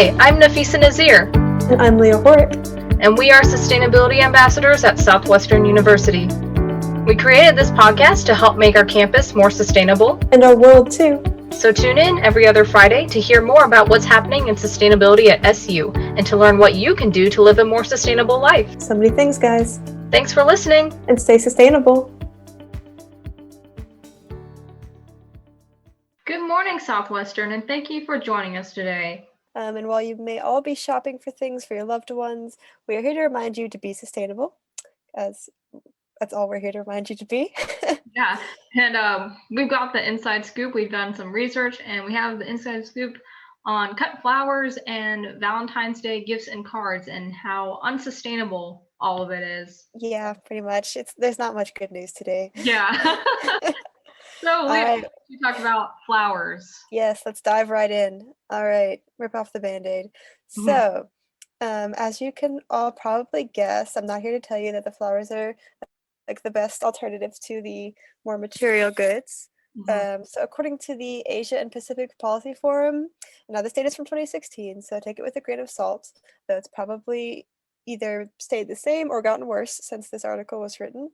Hi, I'm Nafisa Nazir. And I'm Leah Horick. And we are Sustainability Ambassadors at Southwestern University. We created this podcast to help make our campus more sustainable. And our world too. So tune in every other Friday to hear more about what's happening in sustainability at SU and to learn what you can do to live a more sustainable life. So many things, guys. Thanks for listening. And stay sustainable. Good morning, Southwestern, and thank you for joining us today. And while you may all be shopping for things for your loved ones, we are here to remind you to be sustainable, as that's all we're here to remind you to be. Yeah, and we've got the inside scoop. We've done some research, and we have the inside scoop on cut flowers and Valentine's Day gifts and cards and how unsustainable all of it is. Yeah, pretty much. There's not much good news today. Yeah. So we talk about flowers. Yes, let's dive right in. All right, rip off the Band-Aid. So, as you can all probably guess, I'm not here to tell you that the flowers are like the best alternative to the more material goods. So according to the Asia and Pacific Policy Forum, now this data is from 2016, so take it with a grain of salt, though it's probably either stayed the same or gotten worse since this article was written.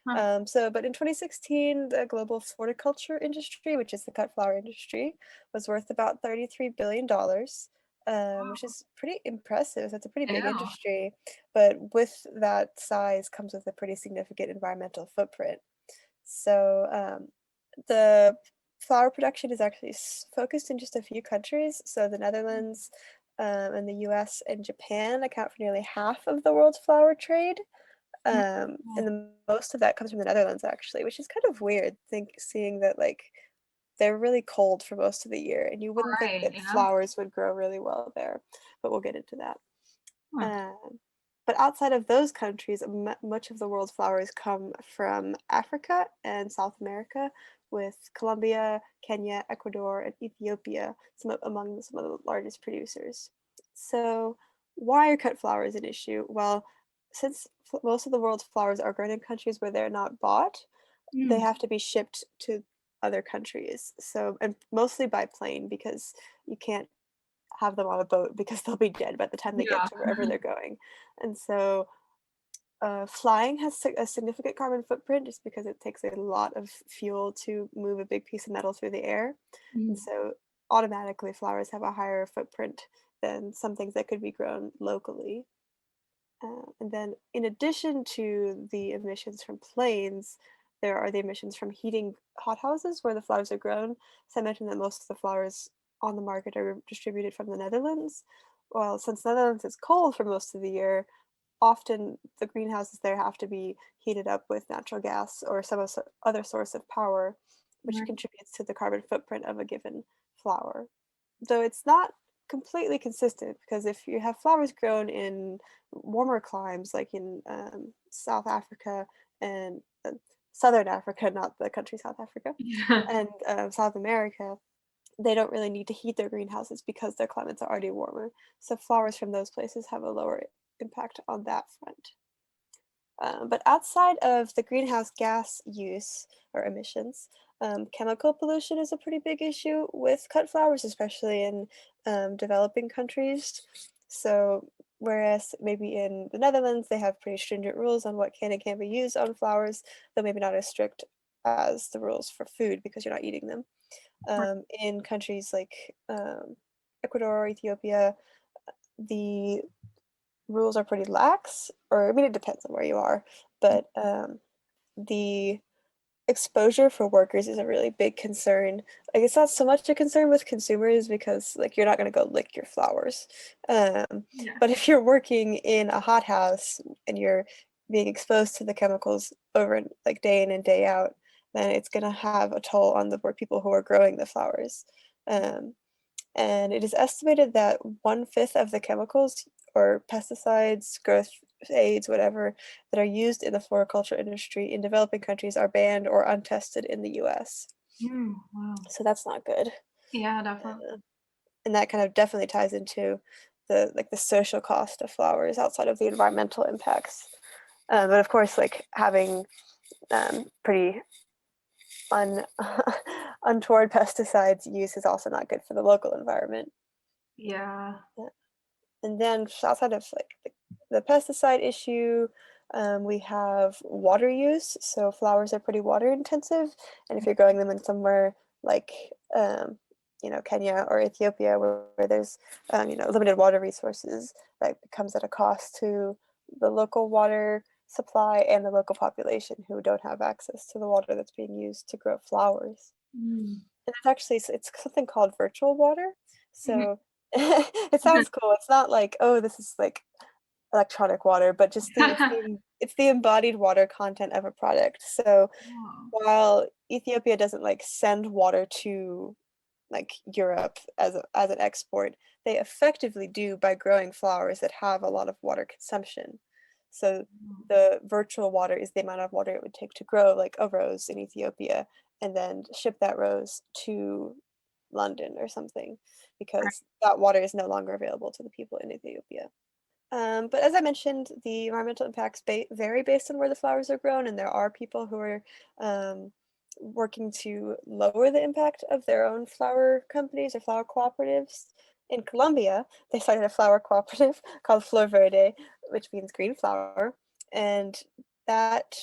But in 2016, the global horticulture industry, which is the cut flower industry, was worth about $33 billion, which is pretty impressive. That's a pretty big industry. But with that size comes with a pretty significant environmental footprint. So the flower production is actually focused in just a few countries. So the Netherlands and the US and Japan account for nearly half of the world's flower trade. And most of that comes from the Netherlands, actually, which is kind of weird, seeing that like they're really cold for most of the year, and you wouldn't think that flowers would grow really well there, but we'll get into that. But outside of those countries, much of the world's flowers come from Africa and South America, with Colombia, Kenya, Ecuador, and Ethiopia among some of the largest producers. So why are cut flowers an issue? Well, since most of the world's flowers are grown in countries where they're not bought, they have to be shipped to other countries. So, and mostly by plane, because you can't have them on a boat because they'll be dead by the time they get to wherever they're going. And so flying has a significant carbon footprint just because it takes a lot of fuel to move a big piece of metal through the air. And so automatically flowers have a higher footprint than some things that could be grown locally. And then in addition to the emissions from planes, there are the emissions from heating hothouses where the flowers are grown. So I mentioned that most of the flowers on the market are distributed from the Netherlands. Well, since the Netherlands is cold for most of the year, often the greenhouses there have to be heated up with natural gas or some other source of power, which contributes to the carbon footprint of a given flower. Though it's not completely consistent, because if you have flowers grown in warmer climes like in South Africa and Southern Africa, not the country South Africa, and South America, they don't really need to heat their greenhouses because their climates are already warmer. So flowers from those places have a lower impact on that front. But outside of the greenhouse gas use or emissions, chemical pollution is a pretty big issue with cut flowers, especially in developing countries. So whereas maybe in the Netherlands, they have pretty stringent rules on what can and can't be used on flowers, though maybe not as strict as the rules for food because you're not eating them. In countries like Ecuador, Ethiopia, the rules are pretty lax, or I mean, it depends on where you are, but the exposure for workers is a really big concern. Like, it's not so much a concern with consumers because like you're not going to go lick your flowers. But if you're working in a hothouse and you're being exposed to the chemicals over like day in and day out, then it's going to have a toll on the people who are growing the flowers. And it is estimated that 1/5 of the chemicals or pesticides, growth aids, whatever, that are used in the floriculture industry in developing countries are banned or untested in the US. Wow. So that's not good. Yeah, definitely. And that kind of definitely ties into the social cost of flowers outside of the environmental impacts. But of course, like having pretty untoward pesticides use is also not good for the local environment. Yeah. And then outside of like the pesticide issue, we have water use. So flowers are pretty water intensive, and if you're growing them in somewhere like Kenya or Ethiopia, where there's limited water resources, that becomes at a cost to the local water supply and the local population who don't have access to the water that's being used to grow flowers. Mm. And it's actually it's something called virtual water. Mhm. So it sounds cool. It's not like, oh, this is like electronic water, but just the embodied water content of a product. So Oh. while Ethiopia doesn't like send water to like Europe as an export, they effectively do by growing flowers that have a lot of water consumption. So the virtual water is the amount of water it would take to grow like a rose in Ethiopia and then ship that rose to London or something Right. because that water is no longer available to the people in Ethiopia. But as I mentioned, the environmental impacts vary based on where the flowers are grown, and there are people who are um, working to lower the impact of their own flower companies or flower cooperatives. In Colombia, they started a flower cooperative called Flor Verde, which means green flower, and that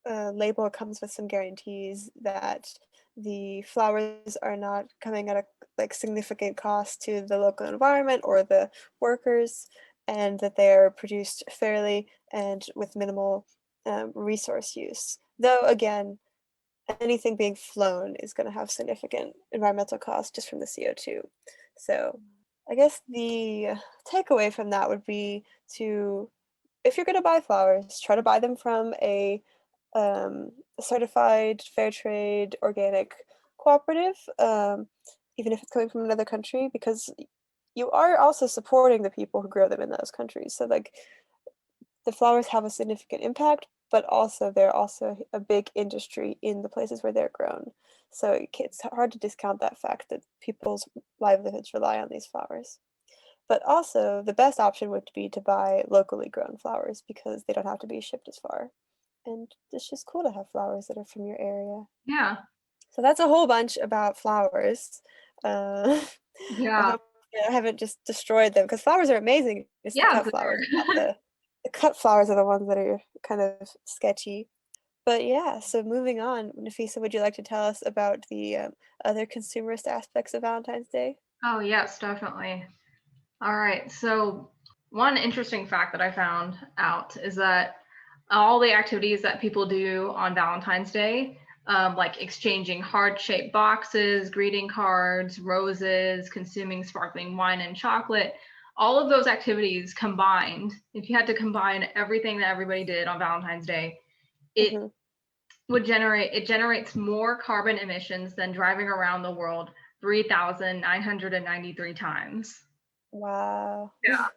label comes with some guarantees that the flowers are not coming at a like significant cost to the local environment or the workers, and that they are produced fairly and with minimal resource use. Though again, anything being flown is going to have significant environmental costs just from the CO2. So I guess the takeaway from that would be to, if you're going to buy flowers, try to buy them from a certified fair trade organic cooperative, even if it's coming from another country, because you are also supporting the people who grow them in those countries. So like the flowers have a significant impact, but also they're also a big industry in the places where they're grown. So it's hard to discount that fact that people's livelihoods rely on these flowers. But also, the best option would be to buy locally grown flowers because they don't have to be shipped as far. And it's just cool to have flowers that are from your area. Yeah. So that's a whole bunch about flowers. Uh, I Yeah. hope I haven't just destroyed them because flowers are amazing. It's the Yeah, cut for flowers, not sure. the cut flowers are the ones that are kind of sketchy. But yeah, so moving on, Nafisa, would you like to tell us about the other consumerist aspects of Valentine's Day? Oh, yes, definitely. All right. So, one interesting fact that I found out is that all the activities that people do on Valentine's Day, like exchanging heart-shaped boxes, greeting cards, roses, consuming sparkling wine and chocolate, all of those activities combined, if you had to combine everything that everybody did on Valentine's Day, it Hmm. it generates more carbon emissions than driving around the world 3,993 times. Wow, Yeah,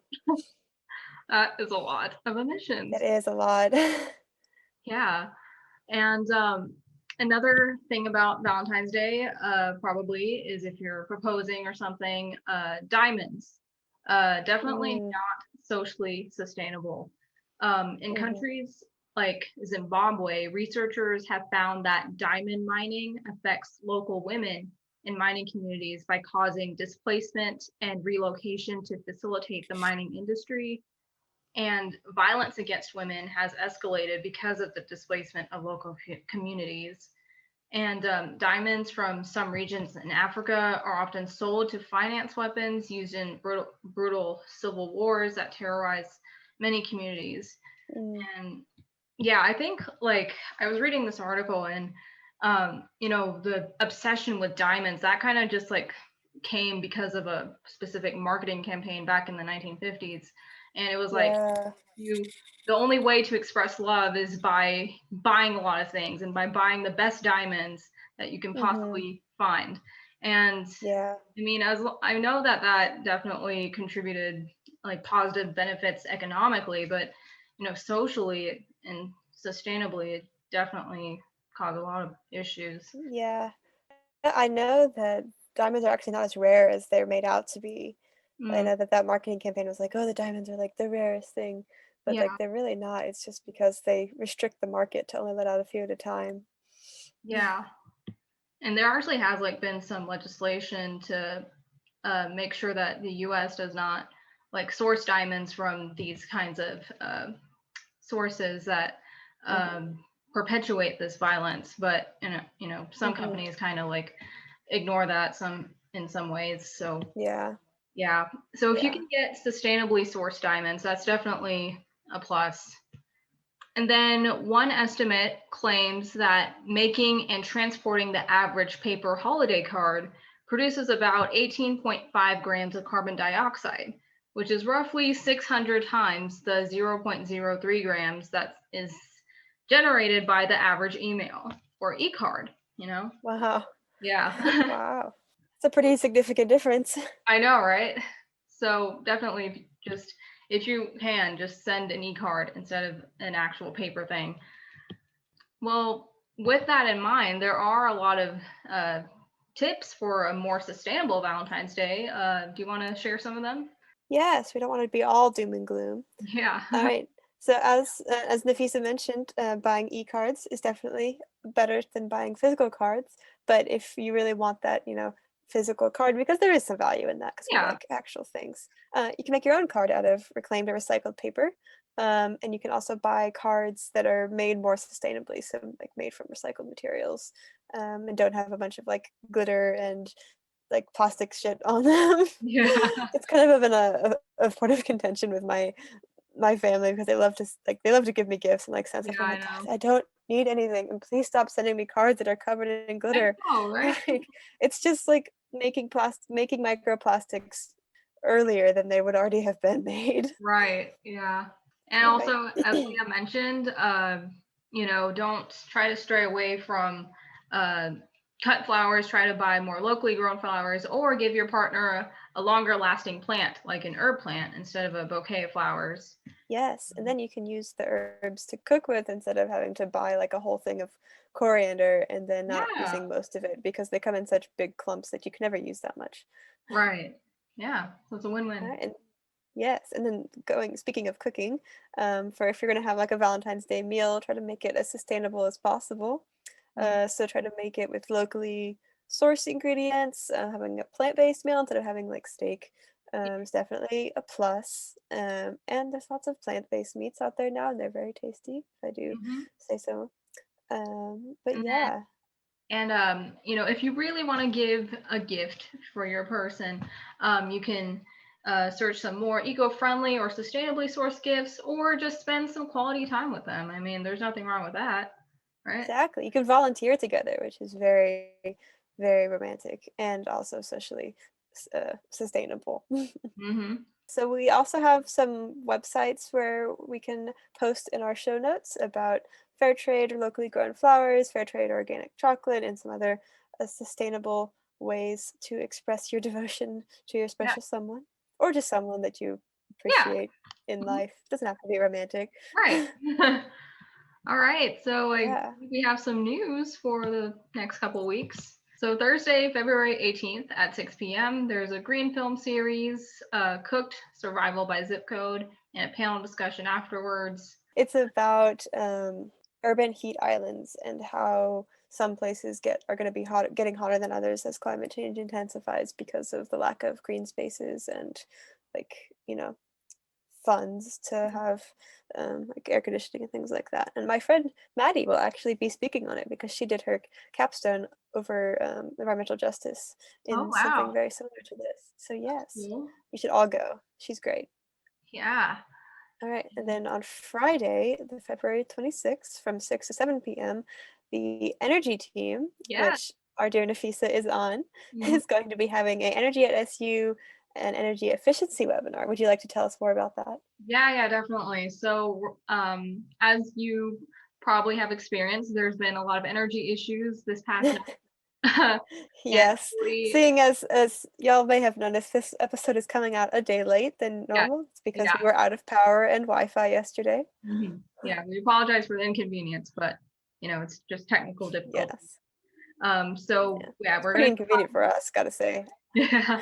that is a lot of that emissions. is a lot. Yeah. And another thing about Valentine's Day, probably, is if you're proposing or something, diamonds. Definitely Mm, not socially sustainable. In mhm, countries like Zimbabwe, researchers have found that diamond mining affects local women in mining communities by causing displacement and relocation to facilitate the mining industry, and violence against women has escalated because of the displacement of local communities. And diamonds from some regions in Africa are often sold to finance weapons used in brutal civil wars that terrorize many communities. mm, And yeah, I think like I was reading this article, and the obsession with diamonds, that kind of just like came because of a specific marketing campaign back in the 1950s. And it was like, yeah. you the only way to express love is by buying a lot of things and by buying the best diamonds that you can Mhm, possibly find. And yeah. I mean, I know that that definitely contributed like positive benefits economically, but socially and sustainably, it definitely caused a lot of issues. Yeah. I know that diamonds are actually not as rare as they're made out to be. I Mm, know that that marketing campaign was like, "Oh, the diamonds are like the rarest thing," but yeah, like they're really not. It's just because they restrict the market to only let out a few at a time. yeah. And there actually has like been some legislation to make sure that the U.S. does not like source diamonds from these kinds of sources that perpetuate this violence. But some companies kind of like ignore that in some ways. So Yeah. yeah. So if you Yeah. can get sustainably sourced diamonds, that's definitely a plus. And then one estimate claims that making and transporting the average paper holiday card produces about 18.5 grams of carbon dioxide, which is roughly 600 times the 0.03 grams that is generated by the average email or e-card, Wow. Yeah. Wow. It's a pretty significant difference. I know, right? So definitely just if you can just send an e-card instead of an actual paper thing. Well, with that in mind, there are a lot of tips for a more sustainable Valentine's Day. Do you want to share some of them? Yes, we don't want to be all doom and gloom. Yeah. All right. So as Nafisa mentioned, buying e-cards is definitely better than buying physical cards. But if you really want that, physical card, because there is some value in that, because we Yeah. like actual things, you can make your own card out of reclaimed or recycled paper. And you can also buy cards that are made more sustainably, so like made from recycled materials, and don't have a bunch of like glitter and like plastic shit on them. Yeah. It's kind of been a point of contention with my family because they love to give me gifts and like send stuff. Yeah, I'm I like, guys, know. I don't need anything, and please stop sending me cards that are covered in I glitter. know, right? Like, it's just like making microplastics earlier than they would already have been made. Right. Yeah. And All right. also, as Leah mentioned, don't try to stray away from uh, cut flowers. Try to buy more locally grown flowers, or give your partner a longer lasting plant, like an herb plant, instead of a bouquet of flowers. Yes, and then you can use the herbs to cook with instead of having to buy like a whole thing of coriander and then not Yeah. using most of it because they come in such big clumps that you can never use that much. Right. Yeah. So it's a All win-win. right, and yes, and then speaking of cooking, for if you're gonna have like a Valentine's Day meal, try to make it as sustainable as possible. Yeah. So try to make it with locally sourced ingredients. Having a plant-based meal instead of having like steak is definitely a plus. And there's lots of plant-based meats out there now, and they're very tasty, if I do Hmm. say so. But And yeah, if you really want to give a gift for your person, you can search some more eco-friendly or sustainably sourced gifts, or just spend some quality time with them. I mean, there's nothing wrong with that, right? exactly. You can volunteer together, which is very, very romantic and also socially sustainable. Mm-hmm. So we also have some websites where we can post in our show notes about fair trade or locally grown flowers, fair trade or organic chocolate, and some other sustainable ways to express your devotion to your Yeah. special someone or just someone that you Yeah. appreciate in Mhm. life. It doesn't have to be romantic. Right. All right. So Yeah. we have some news for the next couple weeks. So Thursday, February 18th at 6 p.m., there's a green film series, Cooked Survival by Zip Code, and a panel discussion afterwards. It's about urban heat islands and how some places are going to be getting hotter than others as climate change intensifies because of the lack of green spaces and like funds to have like air conditioning and things like that. And my friend Maddie will actually be speaking on it because she did her capstone over environmental justice Oh, in something wow. very similar to this. So That's yes, cool. you should all go. She's great. Yeah. All right, and then on Friday, the February 26th, from 6 to 7 p.m., the energy team, Yeah. which our dear Nafisa is on, Mhm. is going to be having a Energy at SU and energy efficiency webinar. Would you like to tell us more about that? Yeah, definitely. So, as you probably have experienced, there's been a lot of energy issues this past month. And Yes. we, Seeing as y'all may have noticed, this episode is coming out a day late than yeah, normal. It's because yeah, we were out of power and Wi-Fi yesterday. yeah, we apologize for the inconvenience, but it's just technical difficulty. Yes. So Yeah. yeah, It's we're pretty gonna inconvenient for us, gotta say. yeah.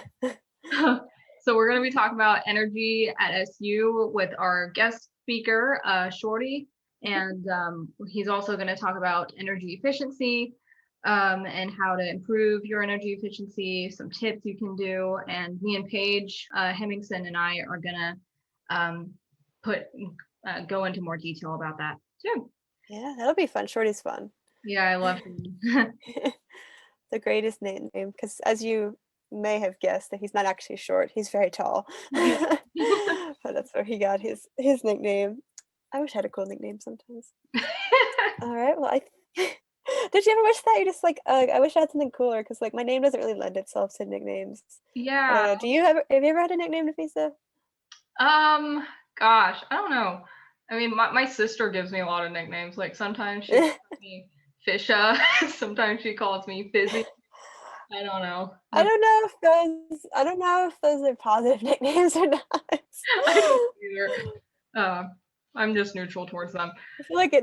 So we're gonna be talking about energy at SU with our guest speaker, Shorty, Mhm. and he's also gonna talk about energy efficiency. and how to improve your energy efficiency, some tips you can do. And me and Paige Hemmingson and I are gonna put go into more detail about that too. Yeah, that'll be fun. Shorty's fun. Yeah, I love him. The greatest name, because as you may have guessed, that he's not actually short. He's very tall. Yeah. But that's where he got his nickname. I wish I had a cool nickname sometimes. All right. Well, did you ever wish that you just like I wish I had something cooler because like my name doesn't really lend itself to nicknames. I don't Yeah. know. Have you ever had a nickname, Nafisa? Gosh, I don't know. I mean, my sister gives me a lot of nicknames. Like sometimes she calls me Fisha, sometimes she calls me Fizzy. I don't know. I don't know if those are positive nicknames or not. I don't either. Uh, I'm just neutral towards them. I feel like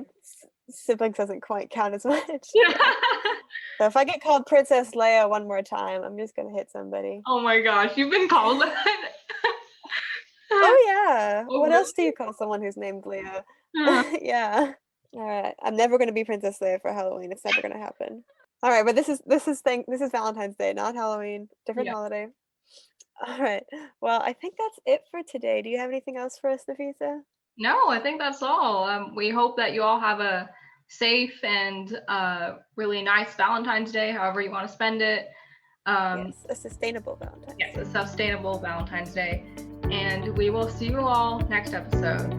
siblings doesn't quite count as much. Yeah. So if I get called Princess Leia one more time, I'm just gonna hit somebody. Oh my gosh, you've been called that? Oh yeah. Oh What else do really? you call someone who's named Leia? Huh. Yeah. All right. I'm never gonna be Princess Leia for Halloween. It's never gonna happen. All right, but this is Valentine's Day, not Halloween. Different Yeah. holiday. All right. Well, I think that's it for today. Do you have anything else for us, Nafisa? No, I think that's all. We hope that you all have a safe and really nice Valentine's Day, however you want to spend it. Yes, a sustainable Valentine's Yes, Day. a sustainable Valentine's Day. And we will see you all next episode.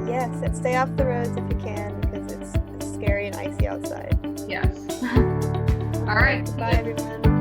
Yes, and stay off the roads if you can because it's scary and icy outside. Yes. All right. Bye, everyone.